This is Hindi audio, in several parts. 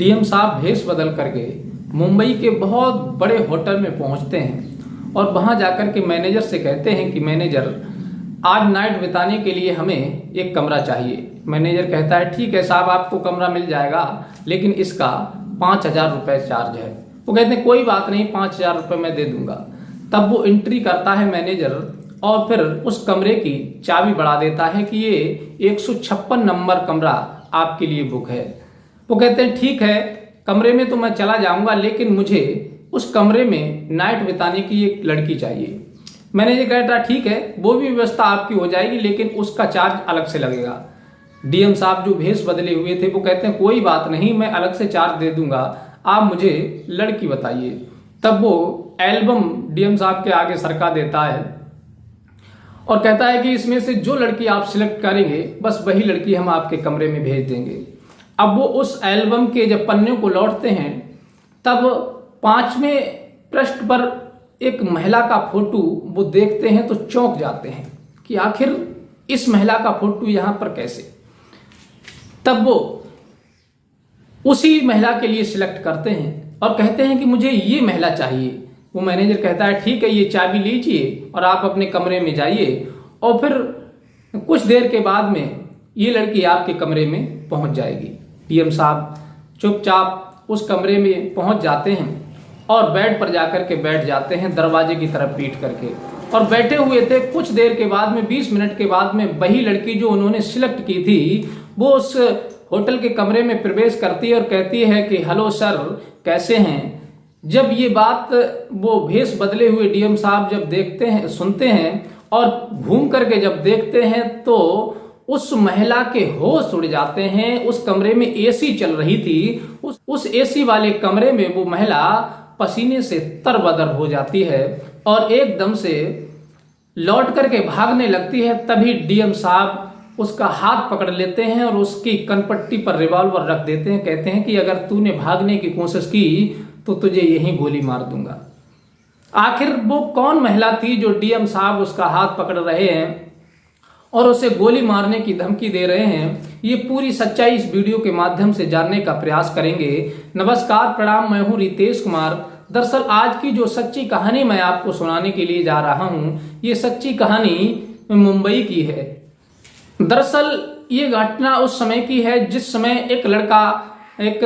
डीएम साहब भेष बदल करके मुंबई के बहुत बड़े होटल में पहुंचते हैं और वहां जाकर के मैनेजर से कहते हैं कि मैनेजर, आज नाइट बिताने के लिए हमें एक कमरा चाहिए। मैनेजर कहता है ठीक है साहब, आपको कमरा मिल जाएगा, लेकिन इसका 5,000 रुपये चार्ज है। वो कहते हैं कोई बात नहीं, 5,000 रुपये मैं दे दूंगा। तब वो एंट्री करता है मैनेजर और फिर उस कमरे की चाबी बढ़ा देता है कि ये 156 नंबर कमरा आपके लिए बुक है। वो कहते हैं ठीक है, कमरे में तो मैं चला जाऊंगा, लेकिन मुझे उस कमरे में नाइट बिताने की एक लड़की चाहिए। मैनेजर कहता है ठीक है, वो भी व्यवस्था आपकी हो जाएगी, लेकिन उसका चार्ज अलग से लगेगा। डीएम साहब जो भेष बदले हुए थे वो कहते हैं कोई बात नहीं, मैं अलग से चार्ज दे दूंगा, आप मुझे लड़की बताइए। तब वो एल्बम डीएम साहब के आगे सरका देता है और कहता है कि इसमें से जो लड़की आप सिलेक्ट करेंगे बस वही लड़की हम आपके कमरे में भेज देंगे। अब वो उस एल्बम के जब पन्ने को लौटते हैं तब 5वें पृष्ठ पर एक महिला का फोटो वो देखते हैं तो चौंक जाते हैं कि आखिर इस महिला का फोटो यहां पर कैसे। तब वो उसी महिला के लिए सिलेक्ट करते हैं और कहते हैं कि मुझे ये महिला चाहिए। वो मैनेजर कहता है ठीक है, ये चाबी लीजिए और आप अपने कमरे में जाइए, और फिर कुछ देर के बाद में ये लड़की आपके कमरे में पहुंच जाएगी। डीएम साहब चुपचाप उस कमरे में पहुंच जाते हैं और बेड पर जाकर के बैठ जाते हैं, दरवाजे की तरफ पीट करके, और बैठे हुए थे। कुछ देर के बाद में 20 मिनट के बाद में वही लड़की जो उन्होंने सिलेक्ट की थी वो उस होटल के कमरे में प्रवेश करती है और कहती है कि हेलो सर, कैसे हैं। जब ये बात वो भेष बदले हुए डीएम साहब जब देखते हैं, सुनते हैं और घूम करके जब देखते हैं तो उस महिला के होश उड़ जाते हैं। उस कमरे में एसी चल रही थी, उस एसी वाले कमरे में वो महिला पसीने से तरबदर हो जाती है और एकदम से लौट करके भागने लगती है। तभी डीएम साहब उसका हाथ पकड़ लेते हैं और उसकी कनपट्टी पर रिवॉल्वर रख देते हैं। कहते हैं कि अगर तूने भागने की कोशिश की तो तुझे यहीं गोली मार दूंगा। आखिर वो कौन महिला थी जो डीएम साहब उसका हाथ पकड़ रहे हैं और उसे गोली मारने की धमकी दे रहे हैं, ये पूरी सच्चाई इस वीडियो के माध्यम से जानने का प्रयास करेंगे। नमस्कार, प्रणाम, मैं हूं रितेश कुमार। दरअसल आज की जो सच्ची कहानी मैं आपको सुनाने के लिए जा रहा हूं, ये सच्ची कहानी मुंबई की है। दरअसल ये घटना उस समय की है जिस समय एक लड़का एक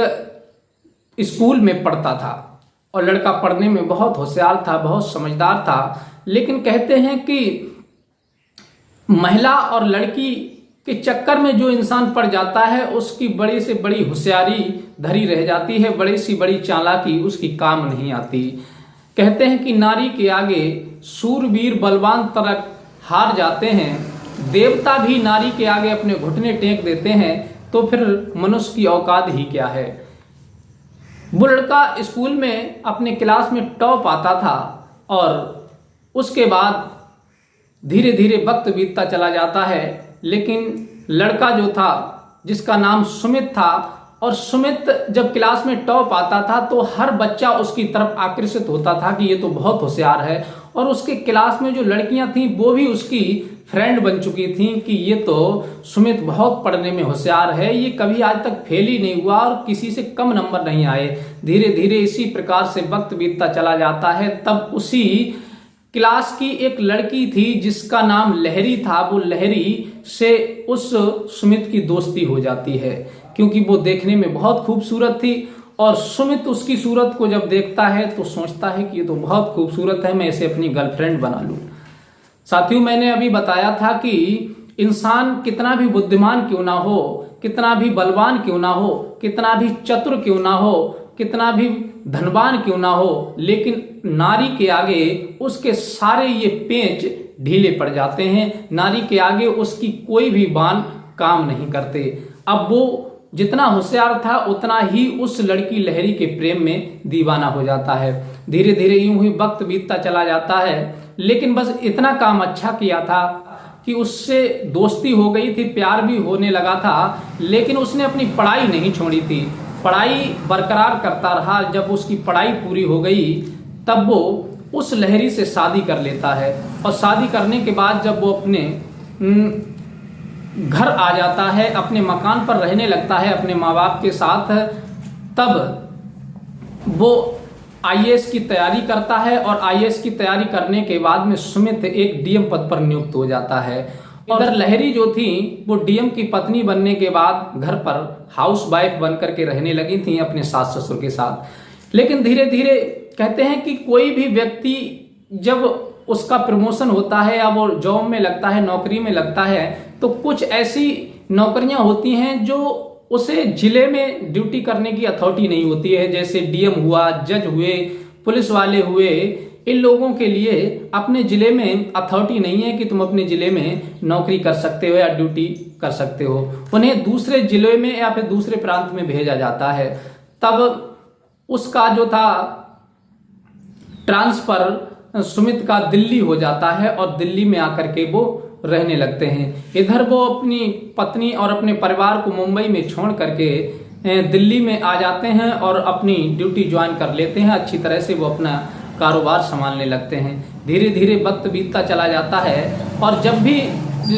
स्कूल में पढ़ता था और लड़का पढ़ने में बहुत होशियार था, बहुत समझदार था, लेकिन कहते हैं कि महिला और लड़की के चक्कर में जो इंसान पड़ जाता है उसकी बड़ी से बड़ी होशियारी धरी रह जाती है, बड़ी सी बड़ी चालाकी उसकी काम नहीं आती। कहते हैं कि नारी के आगे सूरवीर बलवान तरक हार जाते हैं, देवता भी नारी के आगे अपने घुटने टेक देते हैं, तो फिर मनुष्य की औकात ही क्या है। वो लड़का स्कूल में अपने क्लास में टॉप आता था और उसके बाद धीरे धीरे वक्त बीतता चला जाता है, लेकिन लड़का जो था जिसका नाम सुमित था, और सुमित जब क्लास में टॉप आता था तो हर बच्चा उसकी तरफ आकर्षित होता था कि ये तो बहुत होशियार है, और उसके क्लास में जो लड़कियां थीं वो भी उसकी फ्रेंड बन चुकी थीं कि ये तो सुमित बहुत पढ़ने में होशियार है, ये कभी आज तक फेल ही नहीं हुआ और किसी से कम नंबर नहीं आए। धीरे धीरे इसी प्रकार से वक्त बीतता चला जाता है। तब उसी क्लास की एक लड़की थी जिसका नाम लहरी था, वो लहरी से उस सुमित की दोस्ती हो जाती है क्योंकि वो देखने में बहुत खूबसूरत थी, और सुमित उसकी सूरत को जब देखता है तो सोचता है कि ये तो बहुत खूबसूरत है, मैं इसे अपनी गर्लफ्रेंड बना लूं। साथियों, मैंने अभी बताया था कि इंसान कितना भी बुद्धिमान क्यों ना हो, कितना भी बलवान क्यों ना हो, कितना भी चतुर क्यों ना हो, कितना भी धनवान क्यों ना हो, लेकिन नारी के आगे उसके सारे ये पेंच ढीले पड़ जाते हैं। नारी के आगे उसकी कोई भी बाण काम नहीं करते। अब वो जितना होशियार था उतना ही उस लड़की लहरी के प्रेम में दीवाना हो जाता है। धीरे धीरे यूं ही वक्त बीतता चला जाता है, लेकिन बस इतना काम अच्छा किया था कि उससे दोस्ती हो गई थी, प्यार भी होने लगा था, लेकिन उसने अपनी पढ़ाई नहीं छोड़ी थी, पढ़ाई बरकरार करता रहा। जब उसकी पढ़ाई पूरी हो गई तब वो उस लहरी से शादी कर लेता है, और शादी करने के बाद जब वो अपने घर आ जाता है, अपने मकान पर रहने लगता है अपने माँ बाप के साथ, तब वो आईएएस की तैयारी करता है और आईएएस की तैयारी करने के बाद में सुमित एक डीएम पद पर नियुक्त हो जाता है। इधर लहरी जो थी वो डीएम की पत्नी बनने के बाद घर पर हाउस वाइफ बनकर के रहने लगी थी अपने सास ससुर के साथ। लेकिन धीरे धीरे कहते हैं कि कोई भी व्यक्ति जब उसका प्रमोशन होता है या वो जॉब में लगता है, नौकरी में लगता है, तो कुछ ऐसी नौकरियां होती हैं जो उसे जिले में ड्यूटी करने की अथॉरिटी नहीं होती है, जैसे डीएम हुआ, जज हुए, पुलिस वाले हुए। इन लोगों के लिए अपने जिले में अथॉरिटी नहीं है कि तुम अपने जिले में नौकरी कर सकते हो या ड्यूटी कर सकते हो। उन्हें दूसरे जिले में या फिर दूसरे प्रांत में भेजा जाता है। तब उसका जो था ट्रांसफर सुमित का दिल्ली हो जाता है और दिल्ली में आकर के वो रहने लगते हैं। इधर वो अपनी पत्नी और अपने परिवार को मुंबई में छोड़ करके दिल्ली में आ जाते हैं और अपनी ड्यूटी ज्वाइन कर लेते हैं। अच्छी तरह से वो अपना कारोबार संभालने लगते हैं। धीरे धीरे वक्त बीतता चला जाता है और जब भी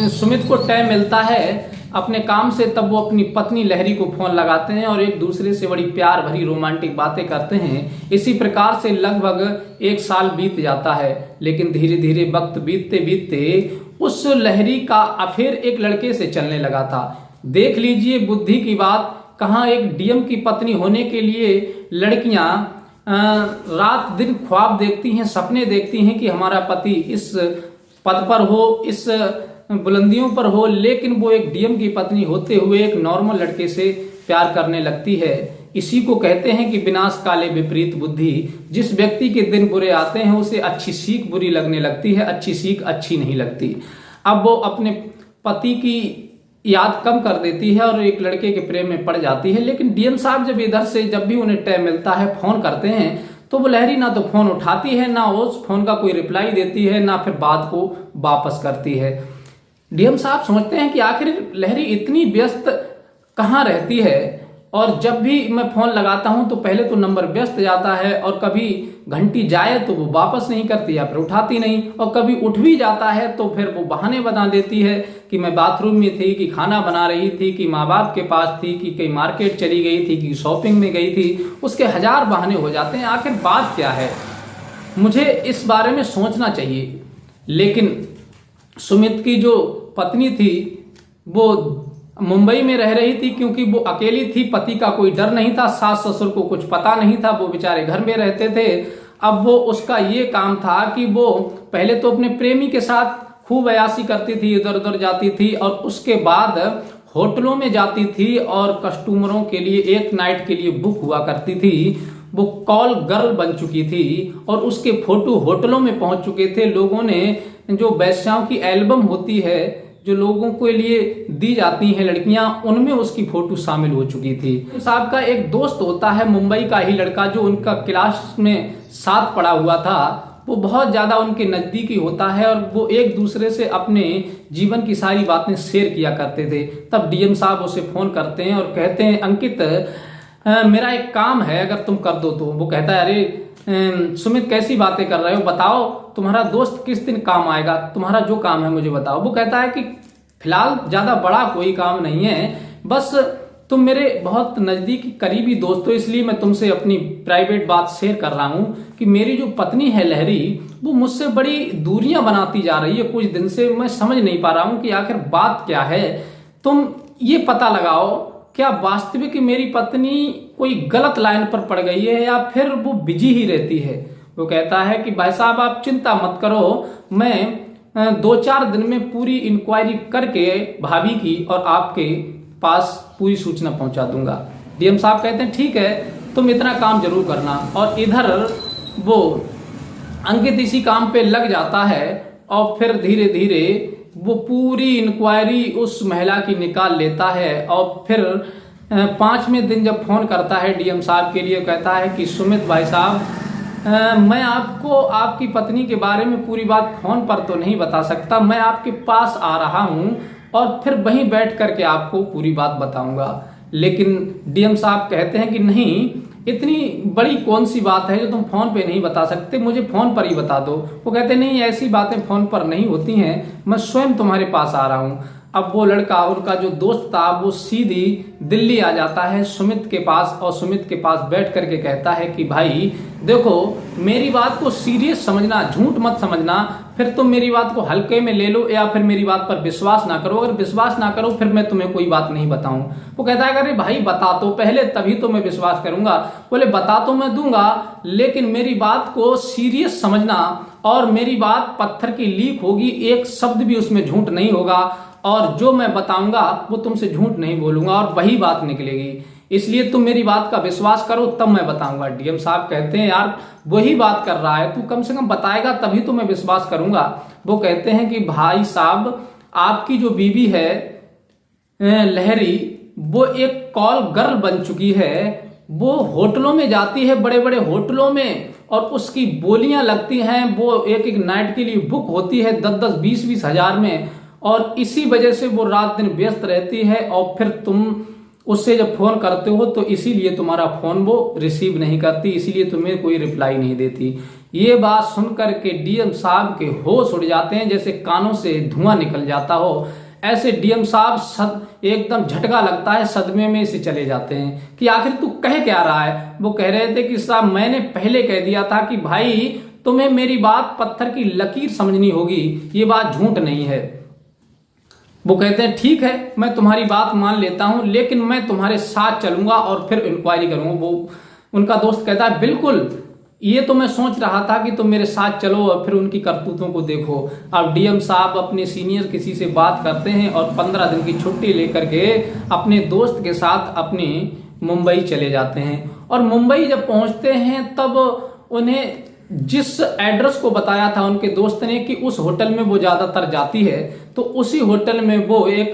सुमित को टाइम मिलता है अपने काम से, तब वो अपनी पत्नी लहरी को फोन लगाते हैं और एक दूसरे से बड़ी प्यार भरी रोमांटिक बातें करते हैं। इसी प्रकार से लगभग 1 साल बीत जाता है। लेकिन धीरे धीरे वक्त बीतते बीतते उस लहरी का अफेयर एक लड़के से चलने लगा था। देख लीजिए बुद्धि की बात, कहाँ एक डीएम की पत्नी होने के लिए लड़कियां रात दिन ख्वाब देखती हैं, सपने देखती हैं कि हमारा पति इस पद पर हो, इस बुलंदियों पर हो, लेकिन वो एक डीएम की पत्नी होते हुए एक नॉर्मल लड़के से प्यार करने लगती है। इसी को कहते हैं कि विनाश काले विपरीत बुद्धि। जिस व्यक्ति के दिन बुरे आते हैं उसे अच्छी सीख बुरी लगने लगती है, अच्छी सीख अच्छी नहीं लगती। अब वो अपने पति की याद कम कर देती है और एक लड़के के प्रेम में पड़ जाती है। लेकिन डीएम साहब जब इधर से जब भी उन्हें टाइम मिलता है फोन करते हैं तो वो लहरी ना तो फोन उठाती है, ना उस फोन का कोई रिप्लाई देती है, ना फिर बात को वापस करती है। डीएम साहब सोचते हैं कि आखिर लहरी इतनी व्यस्त कहाँ रहती है, और जब भी मैं फोन लगाता हूं तो पहले तो नंबर व्यस्त जाता है और कभी घंटी जाए तो वो वापस नहीं करती या फिर उठाती नहीं, और कभी उठ भी जाता है तो फिर वो बहाने बना देती है कि मैं बाथरूम में थी, कि खाना बना रही थी, कि माँ बाप के पास थी, कि कहीं मार्केट चली गई थी, कि शॉपिंग में गई थी। उसके 1000 बहाने हो जाते हैं। आखिर बात क्या है, मुझे इस बारे में सोचना चाहिए। लेकिन सुमित की जो पत्नी थी वो मुंबई में रह रही थी, क्योंकि वो अकेली थी, पति का कोई डर नहीं था, सास ससुर को कुछ पता नहीं था, वो बेचारे घर में रहते थे। अब वो उसका ये काम था कि वो पहले तो अपने प्रेमी के साथ खूब अयाशी करती थी, इधर उधर जाती थी, और उसके बाद होटलों में जाती थी और कस्टमरों के लिए एक नाइट के लिए बुक हुआ करती थी। वो कॉल गर्ल बन चुकी थी और उसके फोटो होटलों में पहुंच चुके थे। लोगों ने जो वेश्याओं की एल्बम होती है जो लोगों के लिए दी जाती हैं लड़कियां, उनमें उसकी फोटो शामिल हो चुकी थी। साहब का एक दोस्त होता है मुंबई का ही लड़का जो उनका क्लास में साथ पढ़ा हुआ था, वो बहुत ज्यादा उनके नजदीकी होता है और वो एक दूसरे से अपने जीवन की सारी बातें शेयर किया करते थे। तब डीएम साहब उसे फोन करते हैं और कहते हैं, अंकित मेरा एक काम है, अगर तुम कर दो तो। वो कहता है, अरे सुमित कैसी बातें कर रहे हो, बताओ तुम्हारा दोस्त किस दिन काम आएगा, तुम्हारा जो काम है मुझे बताओ। वो कहता है कि फिलहाल ज्यादा बड़ा कोई काम नहीं है, बस तुम मेरे बहुत नजदीकी करीबी दोस्त हो, इसलिए मैं तुमसे अपनी प्राइवेट बात शेयर कर रहा हूं कि मेरी जो पत्नी है लहरी, वो मुझसे बड़ी दूरियां बनाती जा रही है कुछ दिन से। मैं समझ नहीं पा रहा हूं कि आखिर बात क्या है। तुम ये पता लगाओ, क्या वास्तविक मेरी पत्नी कोई गलत लाइन पर पड़ गई है या फिर वो बिजी ही रहती है। वो कहता है कि भाई साहब आप चिंता मत करो, मैं 2-4 दिन में पूरी इंक्वायरी करके भाभी की और आपके पास पूरी सूचना पहुंचा दूंगा। डीएम साहब कहते हैं ठीक है, तुम इतना काम जरूर करना। और इधर वो अंकित इसी काम पे लग जाता है और फिर धीरे धीरे वो पूरी इंक्वायरी उस महिला की निकाल लेता है। और फिर 5वें दिन जब फोन करता है डीएम साहब के लिए, कहता है कि सुमित भाई साहब, मैं आपको आपकी पत्नी के बारे में पूरी बात फोन पर तो नहीं बता सकता, मैं आपके पास आ रहा हूं और फिर वहीं बैठ करके आपको पूरी बात बताऊंगा। लेकिन डीएम साहब कहते हैं कि नहीं, इतनी बड़ी कौन सी बात है जो तुम फोन पे नहीं बता सकते, मुझे फोन पर ही बता दो। वो कहते नहीं, ऐसी बातें फोन पर नहीं होती हैं, मैं स्वयं तुम्हारे पास आ रहा हूं। अब वो लड़का, उनका जो दोस्त था, वो सीधी दिल्ली आ जाता है सुमित के पास और सुमित के पास बैठ करके कहता है कि भाई देखो, मेरी बात को सीरियस समझना, झूठ मत समझना, फिर तुम मेरी बात को हल्के में ले लो या फिर मेरी बात पर विश्वास ना करो। अगर विश्वास ना करो फिर मैं तुम्हें कोई बात नहीं बताऊं। वो कहता है अरे भाई बता तो पहले, तभी तो मैं विश्वास करूंगा। बोले बता तो मैं दूंगा, लेकिन मेरी बात को सीरियस समझना और मेरी बात पत्थर की लीक होगी, एक शब्द भी उसमें झूठ नहीं होगा और जो मैं बताऊंगा वो तुमसे झूठ नहीं बोलूंगा और वही बात निकलेगी, इसलिए तुम मेरी बात का विश्वास करो तब मैं बताऊंगा। डीएम साहब कहते हैं यार वही बात कर रहा है, तू कम से कम बताएगा तभी तो मैं विश्वास करूंगा। वो कहते हैं कि भाई साहब, आपकी जो बीवी है लहरी, वो एक कॉल गर्ल बन चुकी है। वो होटलों में जाती है, बड़े बड़े होटलों में, और उसकी बोलियां लगती हैं, वो एक एक नाइट के लिए बुक होती है 10-10, 20-20 हजार में, और इसी वजह से वो रात दिन व्यस्त रहती है। और फिर तुम उससे जब फोन करते हो तो इसीलिए तुम्हारा फोन वो रिसीव नहीं करती, इसीलिए तुम्हें कोई रिप्लाई नहीं देती। ये बात सुनकर के डीएम साहब के होश उड़ जाते हैं, जैसे कानों से धुआं निकल जाता हो। ऐसे डीएम साहब एकदम झटका लगता है, सदमे में से चले जाते हैं कि आखिर तू कह क्या रहा है। वो कह रहे थे कि साहब मैंने पहले कह दिया था कि भाई तुम्हें मेरी बात पत्थर की लकीर समझनी होगी, ये बात झूठ नहीं है। वो कहते हैं ठीक है, मैं तुम्हारी बात मान लेता हूं, लेकिन मैं तुम्हारे साथ चलूंगा और फिर इंक्वायरी करूंगा। वो उनका दोस्त कहता है बिल्कुल, ये तो मैं सोच रहा था कि तुम मेरे साथ चलो और फिर उनकी करतूतों को देखो। अब डीएम साहब अपने सीनियर किसी से बात करते हैं और 15 दिन की छुट्टी लेकर के अपने दोस्त के साथ अपनी मुंबई चले जाते हैं। और मुंबई जब पहुंचते हैं तब उन्हें जिस एड्रेस को बताया था उनके दोस्त ने कि उस होटल में वो ज्यादातर जाती है, तो उसी होटल में वो एक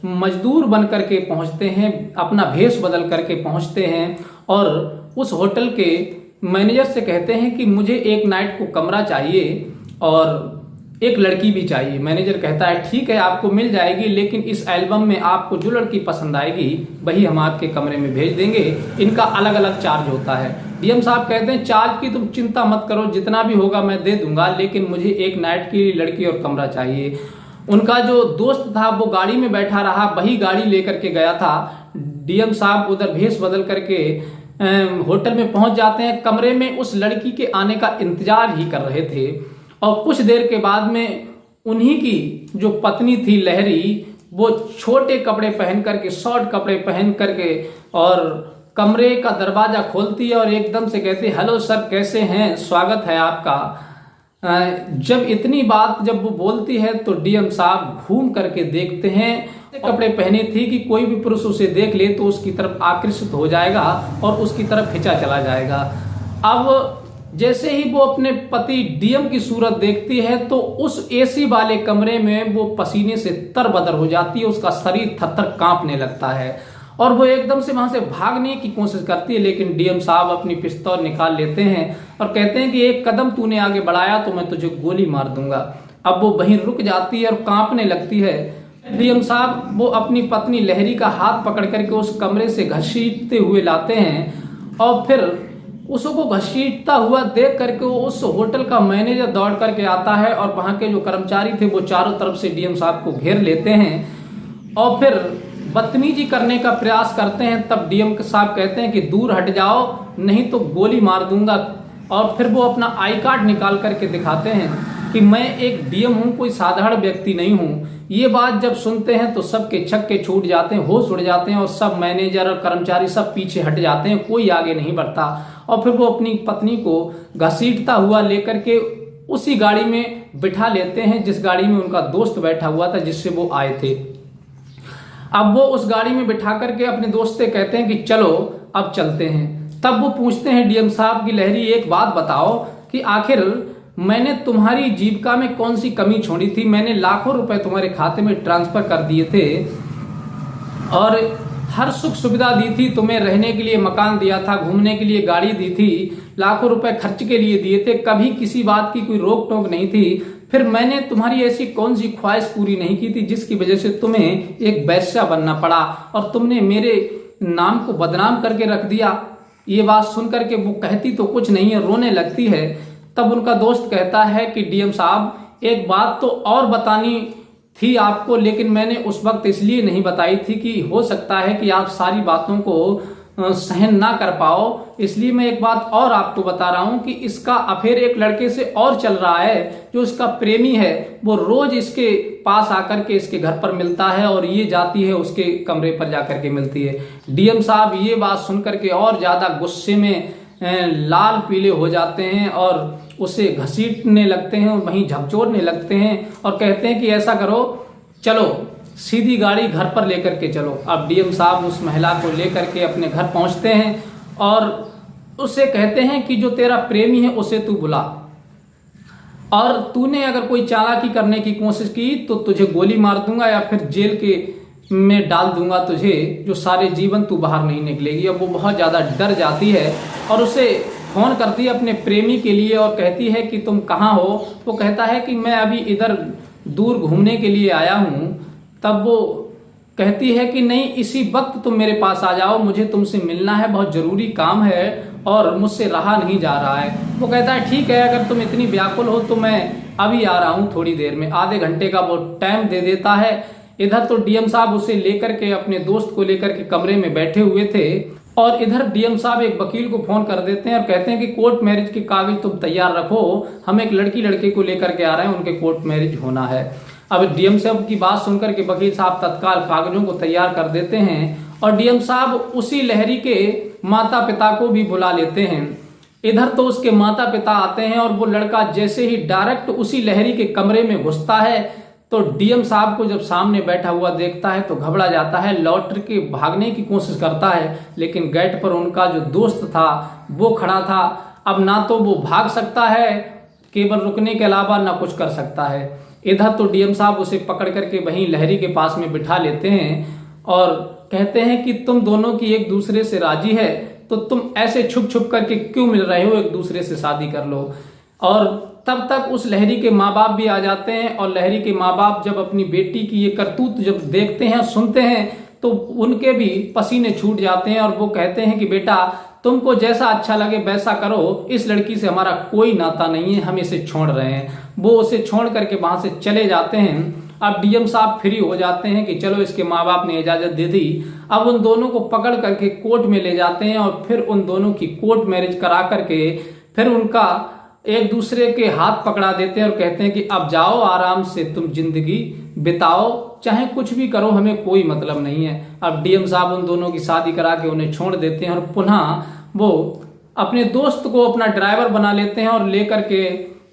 मजदूर बन करके पहुंचते हैं, अपना भेष बदल करके पहुंचते हैं और उस होटल के मैनेजर से कहते हैं कि मुझे एक नाइट को कमरा चाहिए और एक लड़की भी चाहिए। मैनेजर कहता है ठीक है, आपको मिल जाएगी, लेकिन इस एल्बम में आपको जो लड़की पसंद आएगी वही हम आपके कमरे में भेज देंगे, इनका अलग अलग चार्ज होता है। डीएम साहब कहते हैं चार्ज की तुम चिंता मत करो, जितना भी होगा मैं दे दूंगा, लेकिन मुझे एक नाइट की लड़की और कमरा चाहिए। उनका जो दोस्त था वो गाड़ी में बैठा रहा, वही गाड़ी लेकर के गया था। डीएम साहब उधर भेष बदल करके होटल में पहुंच जाते हैं। कमरे में उस लड़की के आने का इंतजार ही कर रहे थे और कुछ देर के बाद में उन्हीं की जो पत्नी थी लहरी, वो छोटे कपड़े पहन करके, शॉर्ट कपड़े पहन करके और कमरे का दरवाजा खोलती है और एकदम से कहती है हेलो सर, कैसे हैं, स्वागत है आपका। जब इतनी बात जब वो बोलती है तो डीएम साहब घूम करके देखते हैं, कपड़े पहने थी कि कोई भी पुरुष उसे देख ले तो उसकी तरफ आकर्षित हो जाएगा और उसकी तरफ खिंचा चला जाएगा। अब जैसे ही वो अपने पति डीएम की सूरत देखती है तो उस एसी वाले कमरे में वो पसीने से तरबतर हो जाती है, उसका शरीर थर-थर कांपने लगता है और वो एकदम से वहां से भागने की कोशिश करती है, लेकिन डीएम साहब अपनी पिस्तौल निकाल लेते हैं और कहते हैं कि एक कदम तूने आगे बढ़ाया तो मैं तुझे गोली मार दूंगा। अब वो वहीं रुक जाती है और कांपने लगती है। डीएम साहब वो अपनी पत्नी लहरी का हाथ पकड़ करके उस कमरे से घसीटते हुए लाते हैं और फिर उसको घसीटता हुआ देख करके उस होटल का मैनेजर दौड़ करके आता है और वहां के जो कर्मचारी थे वो चारों तरफ से डीएम साहब को घेर लेते हैं और फिर बदतमीजी करने का प्रयास करते हैं। तब डीएम साहब कहते हैं कि दूर हट जाओ नहीं तो गोली मार दूंगा, और फिर वो अपना आई कार्ड निकाल करके दिखाते हैं कि मैं एक डीएम हूं, कोई साधारण व्यक्ति नहीं हूं। ये बात जब सुनते हैं तो सबके छक्के छूट जाते हैं, होश उड़ जाते हैं और सब मैनेजर और कर्मचारी सब पीछे हट जाते हैं, कोई आगे नहीं बढ़ता। और फिर वो अपनी पत्नी को घसीटता हुआ लेकर के उसी गाड़ी में बिठा लेते हैं जिस गाड़ी में उनका दोस्त बैठा हुआ था जिससे वो आए थे। अब वो उस गाड़ी में बिठा करके अपने दोस्त से कहते हैं कि चलो अब चलते हैं। तब वो पूछते हैं डीएम साहब की लहरी एक बात बताओ कि आखिर मैंने तुम्हारी जीविका में कौन सी कमी छोड़ी थी? मैंने लाखों रुपए तुम्हारे खाते में ट्रांसफर कर दिए थे और हर सुख सुविधा दी थी, तुम्हें रहने के लिए मकान दिया था, घूमने के लिए गाड़ी दी थी, लाखों रुपए खर्च के लिए दिए थे, कभी किसी बात की कोई रोक टोक नहीं थी। फिर मैंने तुम्हारी ऐसी कौन सी ख्वाहिश पूरी नहीं की थी जिसकी वजह से तुम्हें एक वैश्या बनना पड़ा और तुमने मेरे नाम को बदनाम करके रख दिया। ये बात सुन करके वो कहती तो कुछ नहीं है, रोने लगती है। तब उनका दोस्त कहता है कि डीएम साहब एक बात तो और बतानी थी आपको, लेकिन मैंने उस वक्त इसलिए नहीं बताई थी कि हो सकता है कि आप सारी बातों को सहन ना कर पाओ। इसलिए मैं एक बात और आपको बता रहा हूं कि इसका अफेयर एक लड़के से और चल रहा है। जो इसका प्रेमी है वो रोज इसके पास आकर के इसके घर पर मिलता है और ये जाती है उसके कमरे पर जाकर के मिलती है। डीएम साहब ये बात सुनकर के और ज्यादा गुस्से में लाल पीले हो जाते हैं और उसे घसीटने लगते हैं, वहीं झकझोरने लगते हैं और कहते हैं कि ऐसा करो, चलो सीधी गाड़ी घर पर लेकर के चलो। अब डीएम साहब उस महिला को लेकर के अपने घर पहुंचते हैं और उससे कहते हैं कि जो तेरा प्रेमी है उसे तू बुला, और तूने अगर कोई चालाकी करने की कोशिश की तो तुझे गोली मार दूंगा या फिर जेल के में डाल दूंगा तुझे, जो सारे जीवन तू बाहर नहीं निकलेगी। अब वो बहुत ज्यादा डर जाती है और उसे फोन करती है अपने प्रेमी के लिए और कहती है कि तुम कहाँ हो। वो कहता है कि मैं अभी इधर दूर घूमने के लिए आया हूँ। तब वो कहती है कि नहीं, इसी वक्त तुम मेरे पास आ जाओ, मुझे तुमसे मिलना है, बहुत जरूरी काम है और मुझसे रहा नहीं जा रहा है। वो कहता है ठीक है, अगर तुम इतनी व्याकुल हो तो मैं अभी आ रहा हूँ थोड़ी देर में। आधे घंटे का वो टाइम दे देता है। इधर तो डीएम साहब उसे लेकर के अपने दोस्त को लेकर के कमरे में बैठे हुए थे और इधर डीएम साहब एक वकील को फोन कर देते हैं और कहते हैं कि कोर्ट मैरिज के कागज तुम तैयार रखो, हम एक लड़के को लेकर के आ रहे हैं, उनके कोर्ट मैरिज होना है। अब डीएम साहब की बात सुनकर के वकील साहब तत्काल कागजों को तैयार कर देते हैं और डीएम साहब उसी लहरी के माता पिता को भी बुला लेते हैं। इधर तो उसके माता पिता आते हैं और वो लड़का जैसे ही डायरेक्ट उसी लहरी के कमरे में घुसता है तो डीएम साहब को जब सामने बैठा हुआ देखता है तो घबरा जाता है, लौट के भागने की कोशिश करता है, लेकिन गेट पर उनका जो दोस्त था वो खड़ा था। अब ना तो वो भाग सकता है केवल रुकने के अलावा ना कुछ कर सकता है। इधर तो डीएम साहब उसे पकड़ करके वहीं लहरी के पास में बिठा लेते हैं और कहते हैं कि तुम दोनों की एक दूसरे से राजी है तो तुम ऐसे छुप छुप करके क्यों मिल रहे हो, एक दूसरे से शादी कर लो। और तब तक उस लहरी के माँ बाप भी आ जाते हैं और लहरी के माँ बाप जब अपनी बेटी की ये करतूत जब देखते हैं सुनते हैं तो उनके भी पसीने छूट जाते हैं और वो कहते हैं कि बेटा तुमको जैसा अच्छा लगे वैसा करो, इस लड़की से हमारा कोई नाता नहीं है, हम इसे छोड़ रहे हैं। वो उसे छोड़ करके वहां से चले जाते हैं। अब डीएम साहब फ्री हो जाते हैं कि चलो इसके माँ बाप ने इजाजत दे दी। अब उन दोनों को पकड़ करके कोर्ट में ले जाते हैं और फिर उन दोनों की कोर्ट मैरिज करा करके फिर उनका एक दूसरे के हाथ पकड़ा देते हैं और कहते हैं कि अब जाओ आराम से तुम जिंदगी बिताओ, चाहे कुछ भी करो, हमें कोई मतलब नहीं है। अब डीएम साहब उन दोनों की शादी करा के उन्हें छोड़ देते हैं और पुनः वो अपने दोस्त को अपना ड्राइवर बना लेते हैं और लेकर के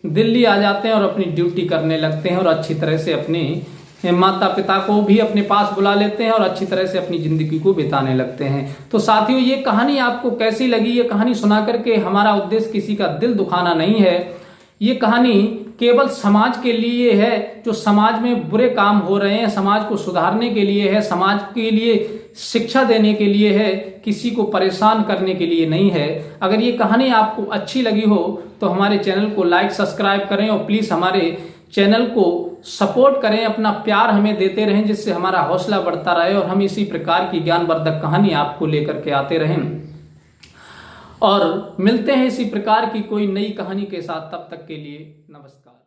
दिल्ली आ जाते हैं और अपनी ड्यूटी करने लगते हैं और अच्छी तरह से अपने माता पिता को भी अपने पास बुला लेते हैं और अच्छी तरह से अपनी जिंदगी को बिताने लगते हैं। तो साथियों, ये कहानी आपको कैसी लगी? ये कहानी सुना करके हमारा उद्देश्य किसी का दिल दुखाना नहीं है। ये कहानी केवल समाज के लिए है, जो समाज में बुरे काम हो रहे हैं, समाज को सुधारने के लिए है, समाज के लिए शिक्षा देने के लिए है, किसी को परेशान करने के लिए नहीं है। अगर ये कहानी आपको अच्छी लगी हो तो हमारे चैनल को लाइक सब्सक्राइब करें और प्लीज हमारे चैनल को सपोर्ट करें, अपना प्यार हमें देते रहें, जिससे हमारा हौसला बढ़ता रहे और हम इसी प्रकार की ज्ञानवर्धक कहानी आपको लेकर के आते रहें। और मिलते हैं इसी प्रकार की कोई नई कहानी के साथ, तब तक के लिए नमस्कार।